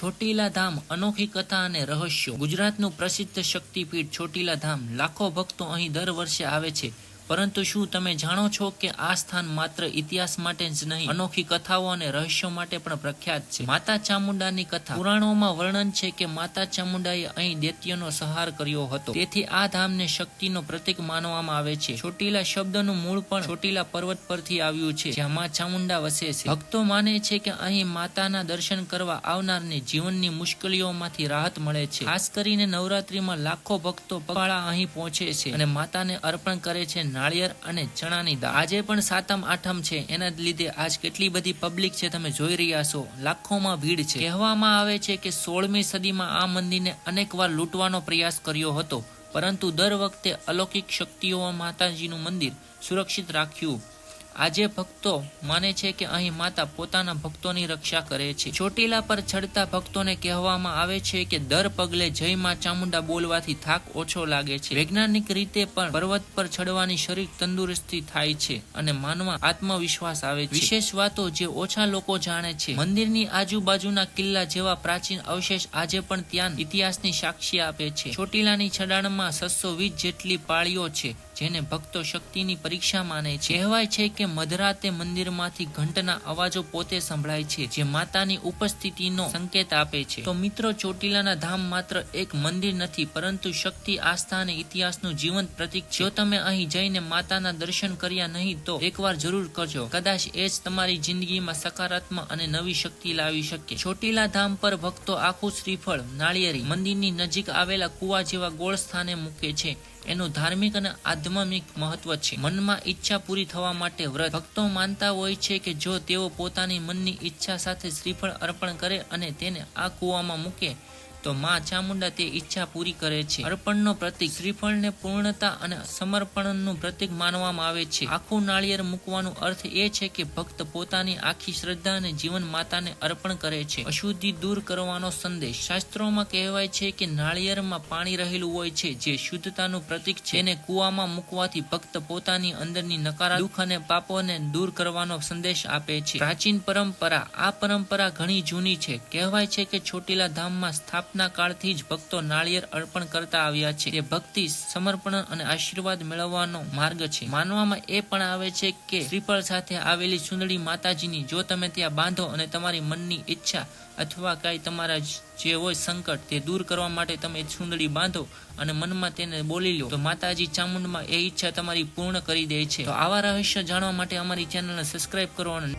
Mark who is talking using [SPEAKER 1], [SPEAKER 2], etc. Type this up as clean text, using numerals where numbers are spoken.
[SPEAKER 1] ચોટીલા ધામ અનોખી કથા અને રહસ્યો। ગુજરાતનું પ્રસિદ્ધ શક્તિપીઠ ચોટીલા ધામ લાખો ભક્તો અહીં દર વર્ષે આવે છે, પરંતુ શું તમે જાણો છો કે આ સ્થાન માત્ર ઇતિહાસ માટે જ નહીં, અનોખી કથાઓ અને રહસ્યો માટે પણ પ્રખ્યાત છે। માતા ચામુંડાની કથા। પુરાણોમાં વર્ણન છે કે માતા ચામુંડાએ અહીં દૈત્યનો સંહાર કર્યો હતો, તેથી આ ધામને શક્તિનો પ્રતીક માનવામાં આવે છે। ચોટીલા શબ્દનું મૂળ પણ ચોટીલા પર્વત પરથી આવ્યું છે, જ્યાં મા ચામુંડા વસે છે। ભક્તો માને છે કે અહીં માતાના દર્શન કરવા આવનારને જીવનની મુશ્કેલીઓમાંથી રાહત મળે છે। ખાસ કરીને નવરાત્રીમાં લાખો ભક્તો પગપાળા અહીં પહોંચે છે અને માતાને અર્પણ કરે છે નાળિયેર અને ચણાની દાળ। આજે પણ સાતમ આઠમ છે, એના લીધે આજ કેટલી બધી પબ્લિક છે, તમે જોઈ રહ્યા છો, લાખોમાં ભીડ છે। કહેવામાં આવે છે કે 16મી સદીમાં આ મંદિરને અનેકવાર લૂંટવાનો પ્રયાસ કર્યો હતો, પરંતુ દર વખતે અલૌકિક શક્તિઓ માતાજીનું મંદિર સુરક્ષિત રાખ્યું। આજે ભક્તો માને છે કે અહીં માતા પોતાના ભક્તોની રક્ષા કરે છે। ચોટીલા પર ચડતા ભક્તોને કહેવામાં આવે છે કે દર પગલે જય મા ચામુંડા બોલવાથી થાક ઓછો લાગે છે। વૈજ્ઞાનિક રીતે પણ પર્વત પર ચડવાની શરીર તંદુરસ્તી થાય છે અને માનવા આત્મવિશ્વાસ આવે છે। વિશેષ વાતો જે ઓછા લોકો જાણે છે, મંદિરની આજુબાજુના કિલ્લા જેવા પ્રાચીન અવશેષ આજે પણ ત્યાં ઇતિહાસની સાક્ષી આપે છે। ચોટીલાની ચડાણમાં 620 જેટલી પાળીઓ છે, જેને ભક્તો શક્તિની પરીક્ષા માને છે। કહેવાય છે કે મધરાતે મંદિરમાંથી ઘંટના અવાજો પોતે સંભળાય છે, જે માતાની ઉપસ્થિતિનો સંકેત આપે છે। તો મિત્રો, ચોટીલાના ધામ માત્ર એક મંદિર નથી, પરંતુ શક્તિ, આસ્થા અને ઇતિહાસનું જીવંત પ્રતીક છે। જો તમે અહીં જઈને માતાના દર્શન કર્યા નહીં તો એકવાર જરૂર કરજો, કદાચ એ જ તમારી જિંદગીમાં સકારાત્મક અને નવી શક્તિ લાવી શકે। ચોટીલા ધામ પર ભક્તો આખું શ્રીફળ, નાળિયેરી મંદિરની નજીક આવેલા કુવા જેવા ગોળ સ્થાને મૂકે છે। એનું ધાર્મિક અને આધ્યાત્મિક મહત્વ છે। મનમાં ઈચ્છા પૂરી થવા માટે વ્રત। ભક્તો માનતા હોય છે કે જો તેઓ પોતાની મનની ઈચ્છા સાથે શ્રીફળ અર્પણ કરે અને તેને આ કૂવામાં મૂકે તો મા ચામુંડા તે ઈચ્છા પૂરી કરે છે। અર્પણનો પ્રતીક। શ્રીફળને પૂર્ણતા અને સમર્પણનું પ્રતીક માનવામાં આવે છે। આખું નાળિયેર મૂકવાનો અર્થ એ છે કે ભક્ત પોતાની આખી શ્રદ્ધા અને જીવન માતાને અર્પણ કરે છે। અશુદ્ધિ દૂર કરવાનો સંદેશ। શાસ્ત્રોમાં કહેવાય છે કે નાળિયેરમાં પાણી રહેલું હોય છે, જે શુદ્ધતાનું પ્રતીક છે। તેને કૂવામાં મૂકવાથી ભક્ત પોતાની અંદરની નકારાત્મક દુઃખ અને પાપોને દૂર કરવાનો સંદેશ આપે છે। પ્રાચીન પરંપરા। આ પરંપરા ઘણી જૂની છે। કહેવાય છે કે ચોટીલા ધામમાં સ્થાપના કાળથી જ ભક્તો નાળિયેર અર્પણ કરતા આવ્યા છે। તે ભક્તિ, સમર્પણ અને આશીર્વાદ મેળવવાનો માર્ગ છે। માનવામાં એ પણ આવે છે કે શ્રીફળ સાથે આવેલી ચૂંદડી માતાજીની જો તમે ત્યાં બાંધો અને તમારી મનની ઈચ્છા અથવા કઈ તમારા જે હોય સંકટ, તે દૂર કરવા માટે તમે ચૂંદડી બાંધો અને મનમાં તેને બોલી લો, તો માતાજી ચામુંડમાં એ ઈચ્છા તમારી પૂર્ણ કરી દે છે। તો આવા રહસ્ય જાણવા માટે અમારી ચેનલને સબસ્ક્રાઇબ કરો અને